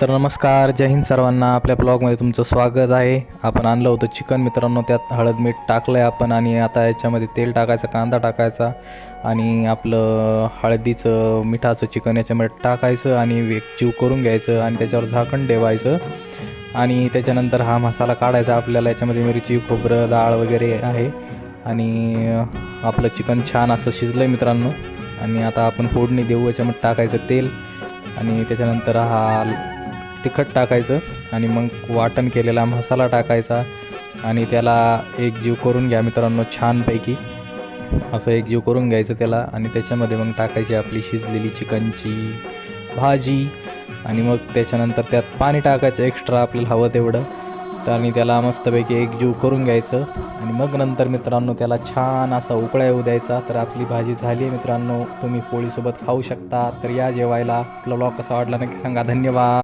तर नमस्कार, जय हिंद सर्वांना. आपल्या ब्लॉगमध्ये तुमचं स्वागत आहे. आपण आणलं होतं चिकन मित्रांनो, त्यात हळद मीठ टाकलं आहे आपण आणि आता याच्यामध्ये तेल टाकायचं, कांदा टाकायचा आणि आपलं हळदीचं मिठाचं चिकन याच्यामध्ये टाकायचं आणि एकजीव करून घ्यायचं आणि त्याच्यावर झाकण ठेवायचं आणि त्याच्यानंतर हा मसाला काढायचा. आपल्याला याच्यामध्ये मिरची, खोबरं, डाळ वगैरे आहे आणि आपलं चिकन छान असं शिजलं आहे मित्रांनो. आणि आता आपण फोडणी देऊ. याच्यामध्ये टाकायचं तेल आणि त्याच्यानंतर हा तिखट टाकायचं आणि मग वाटण केलेला मसाला टाकायचा आणि त्याला एकजीव करून घ्या मित्रांनो. छानपैकी असं एकजीव करून घ्यायचं त्याला आणि त्याच्यामध्ये मग टाकायची आपली शिजलेली चिकनची भाजी आणि मग त्याच्यानंतर त्यात पाणी टाकायचं एक्स्ट्रा आपल्याला हवं तेवढं. तर आणि त्याला मस्तपैकी एकजीव करून घ्यायचं आणि मग नंतर मित्रांनो त्याला छान असा उकळा येऊ द्यायचा. तर आपली भाजी झाली आहे मित्रांनो. तुम्ही पोळीसोबत खाऊ शकता. तर या जेवायला. आपला ब्लॉग कसा वाटला नक्की सांगा. धन्यवाद.